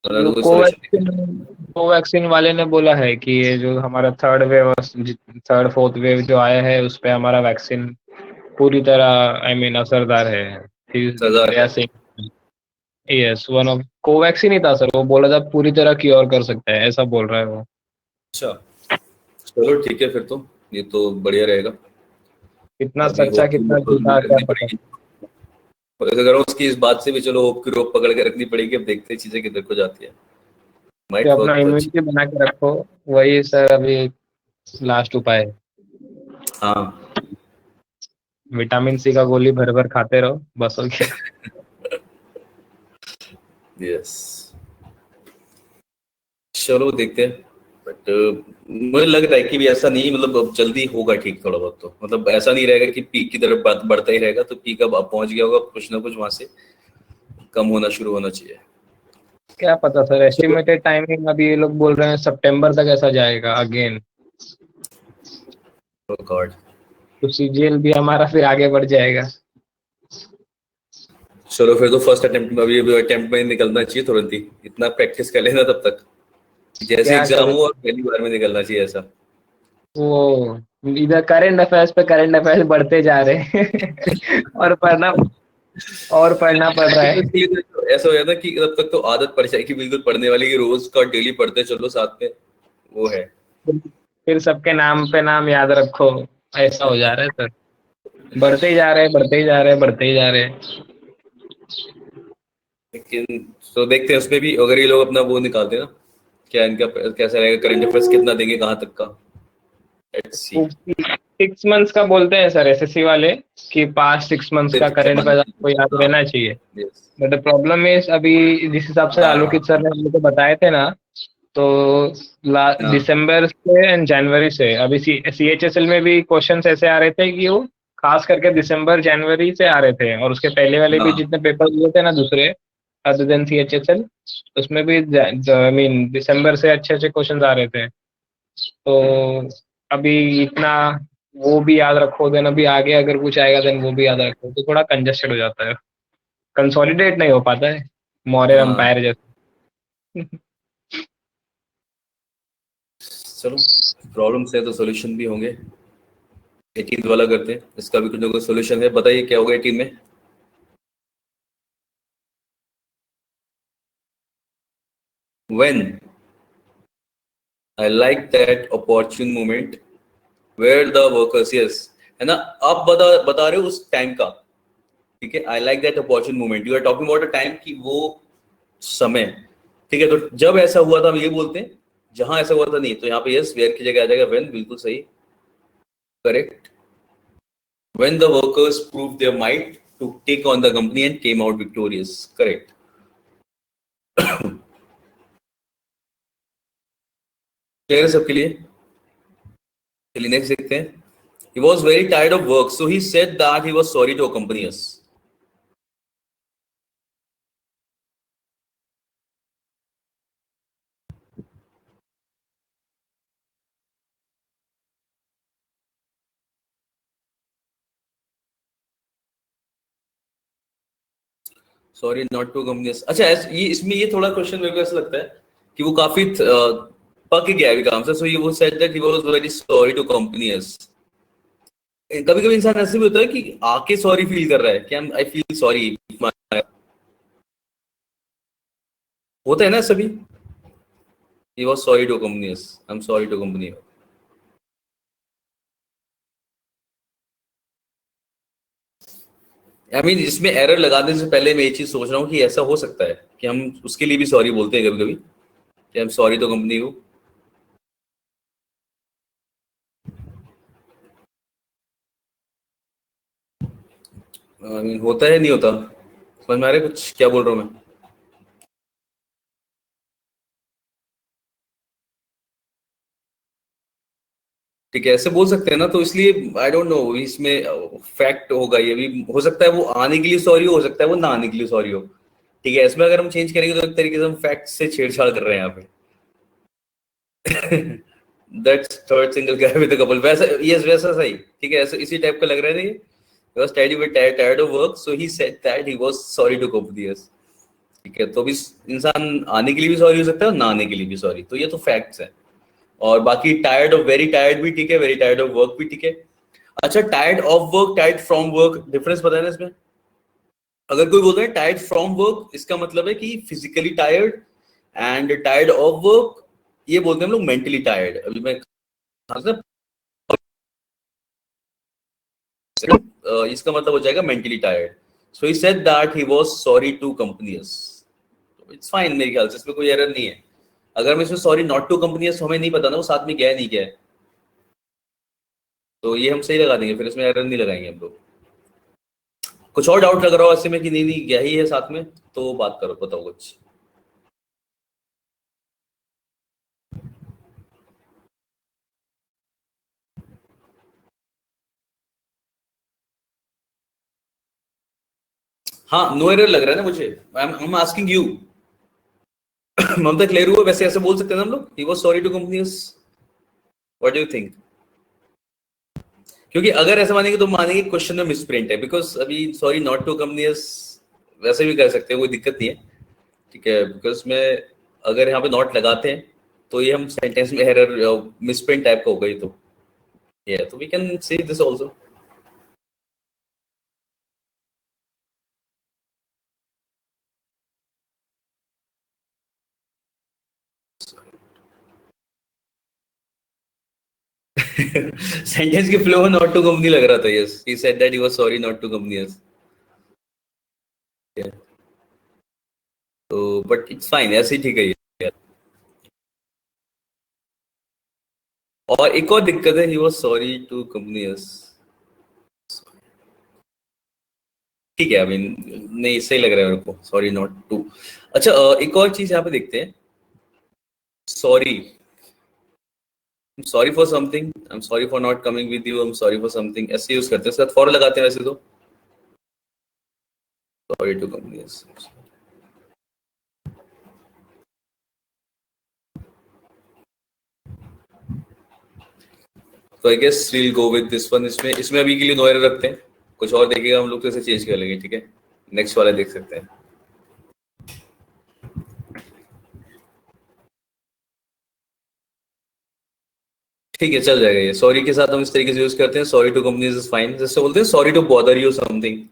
वरना जो तो कोई सोल्यूशन नहीं कोवैक्सीन कोवैक्सीन वाले ने बोला है कि ये जो हमारा थर्ड फोर्थ वेव जो आया है, उस पे हमारा वैक्सीन पूरी तरह आई मीन असरदार है। सजा है। यस, वन ऑफ कोवैक्सीन ही था सर, वो बोला था पूरी तरह क्योर कर सकता है, ऐसा बोल रहा है वो। अच्छा, चलो ठीक है फिर तो, ये तो बढ़िया रहेगा। कितना अभी सच्चा होप की कितना रोप झूठा क्या रखनी पता। पड़ेगी, और ऐसा करो उसकी इस बात से भी चलो होप की रोप पकड़ के रखनी पड़ेगी, अब देखते हैं चीजें किधर को जाती है, कि माइट अपना वर्क तो अच्छी। इम्यूनिटी बना के रखो, वही सर अभी लास्ट उपाय है। हाँ, विटामिन सी का गोली भर भर खाते रहो, बस हो गया। यस, चलो देखते हैं, बट मुझे लग रहा है कि भी ऐसा नहीं, मतलब अब जल्दी होगा ठीक थोड़ा बहुत, तो मतलब ऐसा नहीं रहेगा कि पीक की तरफ बढ़ता ही रहेगा, तो पीक अब पहुंच गया होगा, कुछ ना कुछ वहां से कम होना शुरू होना चाहिए। क्या पता सर, चलो, एस्टिमेटेड टाइमिंग अभी ये लोग बोल रहे हैं सितंबर तक ऐसा जाएगा अगेन, गॉड। तो सीजीएल भी हमारा फिर आगे बढ़ जाएगा। चलो फिर तो फर्स्ट अटेम्प्ट में, अभी अटेम्प्ट में निकलना चाहिए तुरंत ही, इतना प्रैक्टिस कर लेना तब तक, जैसे क्या एग्जाम करें, हो और पहली बार में निकलना चाहिए ऐसा। वो इधर करंट अफेयर्स पे करंट अफेयर्स बढ़ते जा रहे हैं और पढ़ना और पढ़ना पड़ रहा है। तो ऐसा हो जाता है कि तब तक तो आदत पड़ जाएगी बिल्कुल पढ़ने वाली की, रोज का डेली पढ़ते चलो साथ में, वो है। फिर सबके नाम पे नाम याद रखो, ऐसा हो जा रहा है सर। बढ़ते ही जा रहे हैं, बढ़ते ही जा रहे हैं, बढ़ते ही जा रहे हैं। लेकिन तो देखते हैं उसमें भी, अगर ये लोग अपना वो निकालते हैं ना, क्या इनका कैसा रहेगा, करंट अफेयर्स कितना देंगे, कहाँ तक का, लेट्स सी। 6 मंथ्स का बोलते हैं सर एसएससी वाले, कि पास्ट 6 मंथ्स का करंट अफेयर आपको याद रहना चाहिए। Yes. But the problem is, अभी जिस हिसाब से हाँ आलोकित सर ने मुझे बताए थे ना, तो हाँ दिसंबर से एंड जनवरी से अभी सीएचएसएल में भी क्वेश्चंस ऐसे आ रहे थे कि वो खास करके दिसंबर जनवरी से आ रहे थे, और उसके पहले वाले भी हाँ जितने पेपर हुए थे ना दूसरे अदर देन सीएचएसएल, उसमें भी आई मीन दिसंबर से अच्छे अच्छे क्वेश्चंस आ रहे थे। तो अभी इतना वो भी याद रखो, देन अभी आगे अगर कुछ आएगा देन वो भी याद रखो, तो थोड़ा कंजेस्टेड हो जाता है, कंसोलिडेट नहीं हो पाता है मौर्य हाँ। एम्पायर जैसे। चलो, प्रॉब्लम्स है तो सॉल्यूशन भी होंगे। 18 वाला करते हैं, इसका भी कुछ ना कुछ सॉल्यूशन है, बताइए क्या होगा 18 में। When I like that opportune moment where the workers, yes, है ना, आप बता रहे हो उस टाइम का, ठीक है। I like that opportune moment, you are talking about a time कि वो समय, ठीक है। तो जब ऐसा हुआ था हम ये बोलते हैं, जहां ऐसा हुआ था नहीं, तो यहाँ पे यस वेयर की जगह आ जाएगा व्हेन, बिल्कुल सही, correct. When the workers prove their might to take on the company and came out victorious, correct. Clear है सबके लिए? चलिए नेक्स्ट देखते हैं। He was very tired of work, so he said that he was sorry to accompany us. Sorry not to accompany us। अच्छा, ये इसमें ये थोड़ा क्वेश्चन मेरे को ऐसा लगता है कि वो काफी पक गया है काम से, सो ये वो said that he was very sorry to accompany us। कभी कभी इंसान ऐसे भी होता है कि आके सॉरी फील कर रहा है कि आई फील सॉरी, होता है ना सभी। He was sorry to accompany us, I am sorry to accompany you। I mean इसमें एरर लगाने से पहले मैं ये चीज सोच रहा हूँ कि ऐसा हो सकता है कि हम उसके लिए भी सॉरी बोलते हैं कभी कभी, कि I am sorry to accompany you। I mean होता है नहीं होता, समझ में आ रहा है कुछ क्या बोल रहा हूँ मैं? ठीक है, ऐसे बोल सकते हैं ना, तो इसलिए आई डोंट नो इसमें फैक्ट होगा, ये भी हो सकता है वो आने के लिए सॉरी हो सकता है वो ना आने के लिए सॉरी हो। ठीक है, इसमें अगर हम चेंज करेंगे तो एक तरीके से हम फैक्ट से छेड़छाड़ कर रहे हैं यहाँ पे। That's third single guy with couple, वैसा यस वैसा सही, ठीक है, ऐसा इसी टाइप का लग रहा है। ये he was tired of work, so he said that he was sorry to accompany us। ठीक है, तो भी इंसान आने के लिए भी सॉरी हो सकता है और ना आने के लिए भी सॉरी, तो ये तो फैक्ट्स है। और बाकी टायर्ड ऑफ, वेरी टायर्ड भी ठीक है, वेरी टायर्ड ऑफ वर्क भी ठीक है। अच्छा, tired of work, tired from work, difference पता है ना इसमें? अगर कोई बोलता है टायर्ड फ्रॉम वर्क, इसका मतलब है कि physically tired, and tired of work ये बोलते हैं हम लोग मेंटली टायर्ड। अभी मैं इसका मतलब हो जाएगा mentally tired. So he said that he was sorry to accompany us। It's fine, मेरे ख्याल से इसमें कोई एरर नहीं है। अगर मैं इसमें sorry not to accompany us, तो हमें नहीं पता ना वो साथ में गया है नहीं गया है, तो ये हम सही लगा देंगे, फिर इसमें एरर नहीं लगाएंगे हम लोग। कुछ और डाउट लग रहा हो ऐसे में कि नहीं नहीं गया ही है साथ में, तो बात करो, बताओ कुछ। हाँ, नो एरर लग रहा है ना मुझे, I am asking you. Mamata clear हुआ? वैसे ऐसे बोल सकते हैं ना हम लोग, he was sorry to accompany us। What do you think? क्योंकि अगर ऐसा मानेंगे तो मानेंगे क्वेश्चन में मिसप्रिंट है, बिकॉज अभी sorry not to accompany us वैसे भी कर सकते हैं, कोई दिक्कत नहीं है, ठीक है। बिकॉज में अगर यहाँ पे नॉट लगाते हैं तो ये हम सेंटेंस में एरर मिसप्रिंट टाइप का होगा, ये तो ये तो we can say this also. Sentence के फ्लो में नॉट टू कंपनी लग रहा था. Yes, he said that he was sorry not to company us. तो बट इट्स फाइन, ऐसे ही ठीक है ये. और एक और दिक्कत है, he was sorry to company us. ठीक है, आई मीन नहीं सही लग रहा है मेरे को, सॉरी नॉट टू. अच्छा, एक और चीज यहाँ पे देखते हैं. Sorry, sorry for something, I am sorry for not coming with you, I am sorry for something, ऐसे यूज करते हैं. इसके साथ फॉर लगाते हैं वैसे तो. Sorry to company us. तो I guess we'll go with this one. इसमें अभी के लिए नो एरर रखते हैं. कुछ और देखेगा हम लोग तो इसे चेंज कर लेंगे. ठीक है, नेक्स्ट वाला देख सकते हैं. ठीक है, चल जाएगा ये. सॉरी के साथ हम इस तरीके से यूज करते हैं. Sorry to companies is fine. जैसे बोलते हैं sorry to bother you something,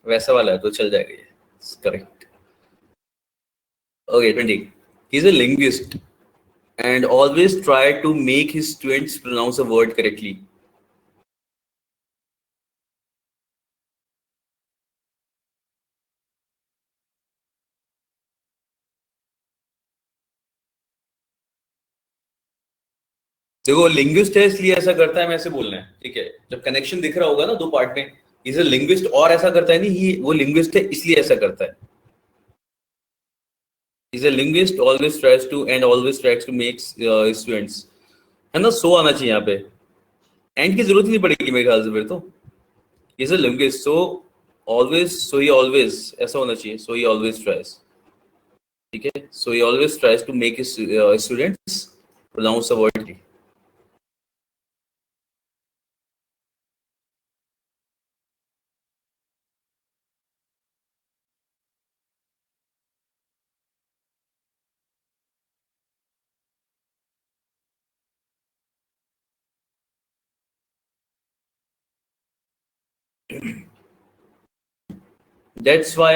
वैसा वाला है तो चल जाएगा ये. Correct. Okay, 20. He is a linguist and always try to make his students pronounce a word correctly. देखो, लिंग्विस्ट है इसलिए ऐसा करता है, मैं ऐसे बोलना है. ठीक है, जब कनेक्शन दिख रहा होगा ना दो पार्ट में, इज अ लिंग्विस्ट और ऐसा करता है नहीं, वो लिंग्विस्ट है इसलिए ऐसा करता है. Is a linguist always tries to and always tries to make students, है ना. सो आना चाहिए यहाँ पे. एंड की जरूरत ही नहीं पड़ेगी मेरे ख्याल से फिर तो. Is a linguist, so always, so he always ऐसा होना चाहिए. So he always tries. ठीक है, so he always tries to make his students pronounce a word. That's why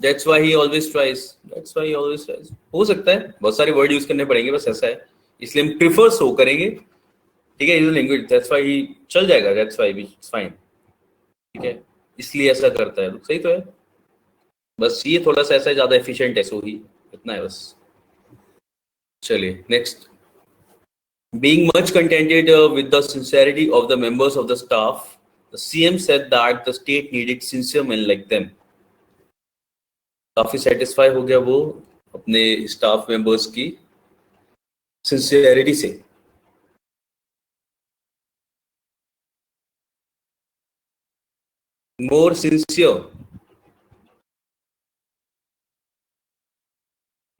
that's why he always tries. That's why he always tries. हो सकता है बहुत सारे वर्ड यूज करने पड़ेंगे, बस ऐसा है, इसलिए हम प्रिफर सो करेंगे. ठीक है, is language, that's why he चल जाएगा. दैट्स व्हाई भी इट्स फाइन. ठीक है, इसलिए ऐसा करता है. सही तो है, बस ये थोड़ा सा ऐसा ज्यादा एफिशिएंट है. सो ही इतना है बस. चलिए next. Being much contented with the sincerity of the members of the staff, the CM said that the state needed sincere men like them. काफी सेटिस्फाई हो गया वो अपने स्टाफ मेंबर्स की सिंसियरिटी से. मोर सिंसियर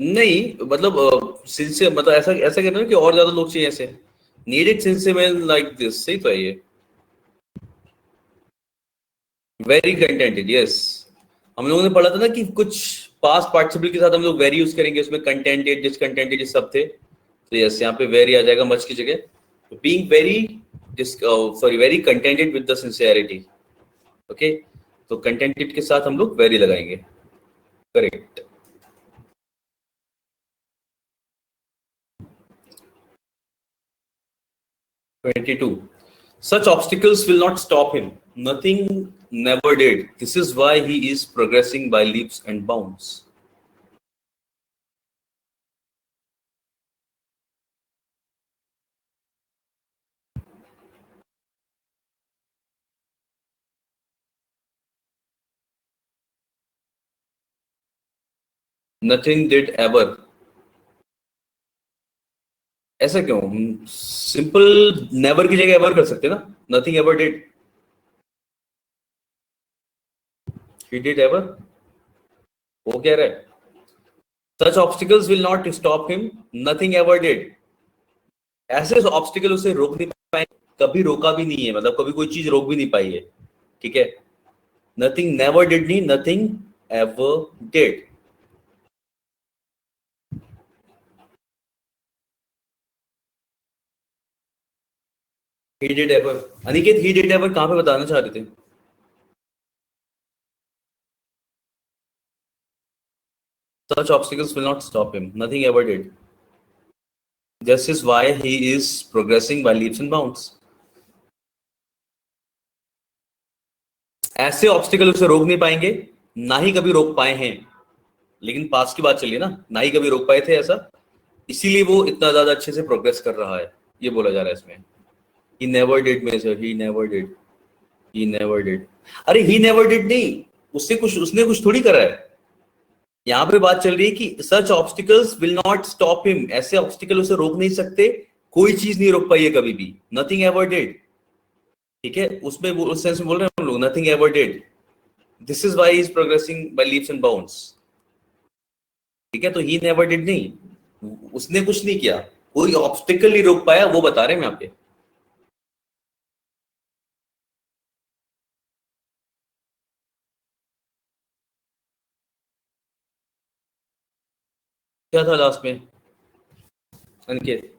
नहीं, मतलब सिंसियर मतलब ऐसा ऐसा कहना कि और ज्यादा लोग चाहिए ऐसे. Needed sincere man like this. सही तो है ये. Very contented. यस, हम लोगों ने पढ़ा था ना कि कुछ पास्ट पार्टिसिपल के साथ हम लोग वेरी यूज करेंगे, उसमें कंटेंटेड डिसकंटेंटेड ये सब थे. तो यस, यहाँ पे वेरी आ जाएगा मच की जगह. Being very sorry very contented with the sincerity. Okay, तो कंटेंटेड के साथ हम लोग वेरी लगाएंगे. Correct. (22) Such obstacles will not stop him. Nothing never did. This is why he is progressing by leaps and bounds. Nothing did ever. ऐसा क्यों? Simple never की जगह एवर कर सकते ना. Nothing ever did. He did ever. वो कह रहा है such obstacles will not stop him. Nothing ever did. ऐसे ऑब्स्टिकल उसे रोक नहीं पाए, कभी रोका भी नहीं है, मतलब कभी कोई चीज रोक भी नहीं पाई है. ठीक है, नथिंग नेवर डिड नहीं, nothing ever did. He did ever. Aniket, he did ever कहां पे बताना चाह रहे थे? Such obstacles will not stop him. Nothing ever did. This is why he is progressing by leaps and bounds. ऐसे obstacle उसे रोक नहीं पाएंगे, ना ही कभी रोक पाए हैं, लेकिन पास की बात चलिए ना, ना ही कभी रोक पाए थे ऐसा, इसीलिए वो इतना ज्यादा अच्छे से प्रोग्रेस कर रहा है, ये बोला जा रहा है इसमें। He never did major, he never did, he never did. अरे ही नेवर डिड नहीं, उसने कुछ थोड़ी करा है। यहां पे बात चल रही है कि such obstacles will not stop him, ऐसे ऑब्स्टिकल उसे रोक नहीं सकते, कोई चीज नहीं रोक पाई है कभी भी, नथिंग एवर डिड। ठीक है, उसमें उस सेंस में बोल रहे हैं हम लोग, nothing ever did, this is why he is progressing by leaps and bounds. ठीक है, तो ही नेवर डिड नहीं, उसने कुछ नहीं किया, कोई ऑब्स्टिकल नहीं रोक पाया, वो बता रहे हैं यहाँ पे। क्या था लास्ट में Aniket?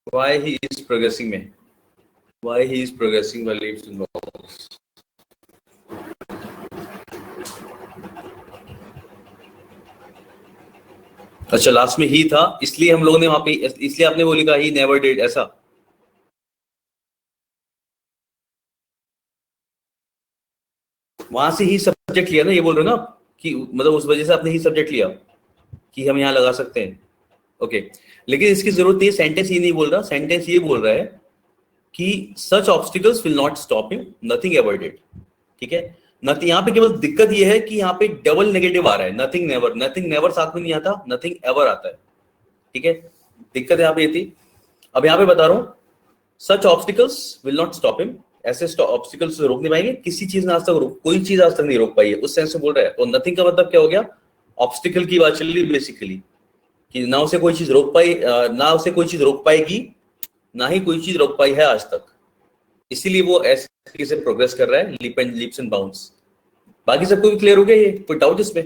Why he is progressing में, why he is progressing by leaps and bounds। अच्छा, लास्ट में ही था, इसलिए हम लोगों ने वहां पे, इसलिए आपने वो लिखा ही नेवर डिड ऐसा। वहां से ही सब्जेक्ट लिया ना, ये बोल रहे हो ना आप, कि मतलब उस वजह से आपने ही सब्जेक्ट लिया कि हम यहाँ लगा सकते हैं। ओके, लेकिन इसकी जरूरत नहीं है, सेंटेंस ये नहीं बोल रहा, सेंटेंस ये बोल रहा है कि such obstacles will not stop him, nothing ever did. ठीक है, नथिंग, यहाँ पे केवल दिक्कत ये है कि यहाँ पे डबल नेगेटिव आ रहा है, नथिंग नेवर, नथिंग नेवर साथ में नहीं आता, नथिंग एवर आता है। ठीक है, दिक्कत यहाँ पे ये थी। अब यहाँ पे बता रहा हूं, such obstacles will not stop him, ऐसे ऑब्स्टिकल्स रोक नहीं पाएंगे, किसी चीज ने आज तक कोई चीज आज तक नहीं रोक पाई है, उस सेंस में बोल रहा है। तो नथिंग का मतलब क्या हो गया, ऑब्स्टिकल की बात चल रही बेसिकली, कि ना उसे कोई चीज रोक पाई, ना उसे कोई चीज रोक पाएगी, ना ही कोई चीज रोक पाई है आज तक, इसीलिए वो ऐसे तरीके से प्रोग्रेस कर रहा है, लीप्स एंड बाउंड्स। बाकी सबको भी क्लियर हो गया, ये कोई डाउट इसमें?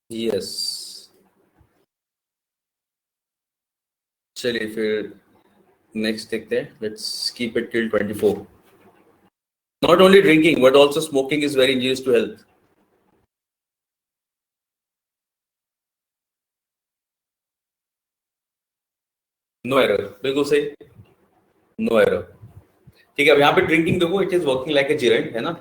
यस, चलिए फिर नेक्स्ट देखते हैं, let's keep it till 24। Not only drinking, but also smoking is very injurious to health. No error, बिल्कुल सही, नो एरर। ठीक है, अब यहाँ पे ड्रिंकिंग देखो, it is working like a gerund, है ना।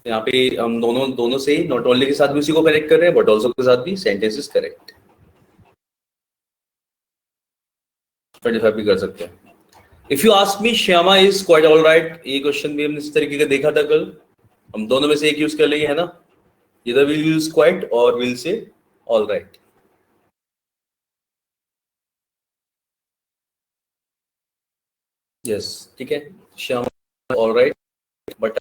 यहाँ पे हम दोनों दोनों से ही, नॉट ओनली के साथ भी उसी को कनेक्ट कर रहे हैं, बट ऑल्सो के साथ भी सेंटेंस इज करेक्ट। 25 भी कर सकते हैं। If you ask me, Shyama is quite all right, ये क्वेश्चन भी हमने इस तरीके का देखा था कल, हम दोनों में से एक यूज कर लेंगे, है ना। इधर विल यूज क्वाइट और will say all right. Yes, ठीक है, Shyama all right, but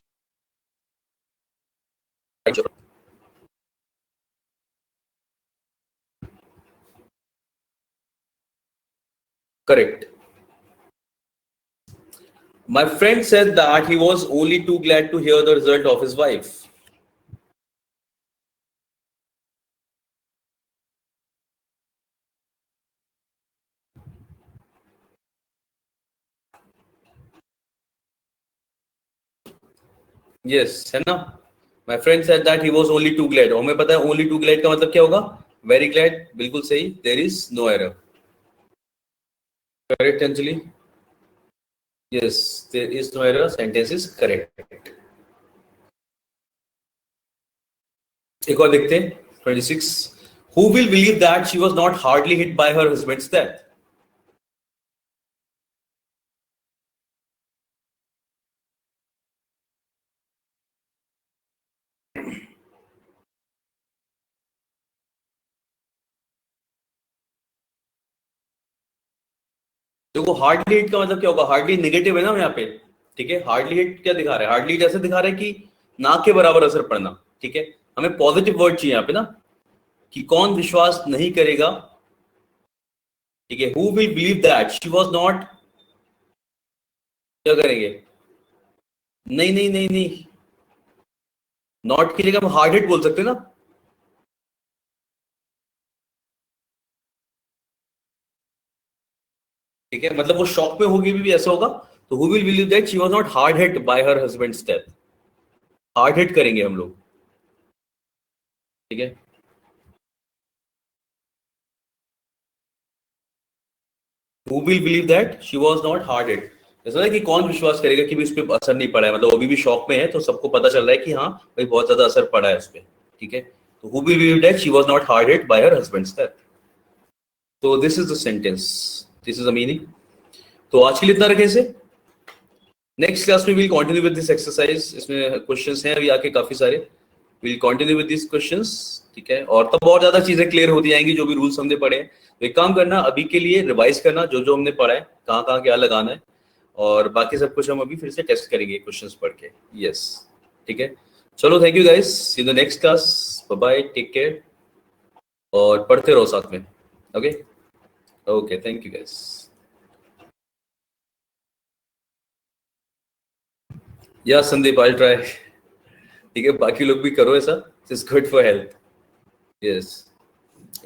correct. My friend said that he was only too glad to hear the result of his wife. Yes, है ना। My friend said that he was only too glad, हमें पता है only too glad का मतलब क्या होगा, very glad, बिल्कुल सही, there is no error. Correct Anjali? Yes, there is no error, sentence is correct. एक और देखते हैं 26. Who will believe that she was not hardly hit by her husband's death? देखो, हार्डली हिट का मतलब क्या होगा, हार्डली नेगेटिव है ना यहाँ पे। ठीक है, हार्डली हिट क्या दिखा रहा है, हार्डली हिट ऐसे दिखा रहा है कि ना के बराबर असर पड़ना। ठीक है, हमें पॉजिटिव वर्ड चाहिए यहाँ पे ना, कि कौन विश्वास नहीं करेगा। ठीक है, who will believe that she was not क्या करेंगे? नहीं नहीं नहीं नहीं, नॉट की जगह हम हार्ड हिट बोल सकते हैं ना। ठीक है, मतलब वो शॉक में होगी भी ऐसा होगा, तो who will believe that she was not hard hit by her husband's death. Hard hit करेंगे हम लोग। ठीक है, who will believe that she was not hard hit. ऐसा है कि कौन विश्वास करेगा कि भी उस पर असर नहीं पड़ा है, मतलब अभी भी शॉक में है, तो सबको पता चल रहा है कि हाँ भाई बहुत ज्यादा असर पड़ा है उस पर। ठीक है, तो who will believe that she was not hard hit by her husband's death. तो this is the sentence, this is the meaning. तो आज के लिए इतना रखें इसे। नेक्स्ट क्लास में will continue with this exercise. इसमें क्वेश्चंस हैं अभी आके काफी सारे, will continue with this questions. ठीक है, और तब बहुत ज्यादा चीजें क्लियर होती जाएंगी, जो भी रूल्स हमने पढ़े हैं। तो एक काम करना, अभी के लिए रिवाइज करना जो जो हमने पढ़ा है, कहाँ कहाँ क्या लगाना है, और बाकी सब कुछ हम अभी फिर से टेस्ट करेंगे क्वेश्चंस पढ़ के। यस, ठीक है, चलो, thank you guys, see you in the next class, bye bye, take care, और पढ़ते रहो साथ में। Okay okay, thank you guys. या संदीप, आई ट्राई। ठीक है, बाकी लोग भी करो ऐसा, it's good for health. Yes,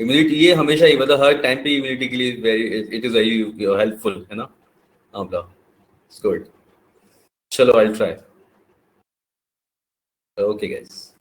immunity ये हमेशा ही, मतलब हर टाइम पे इम्यूनिटी के लिए very, it is very helpful, है ना आमला। It's good. चलो, आई ट्राई। Okay guys.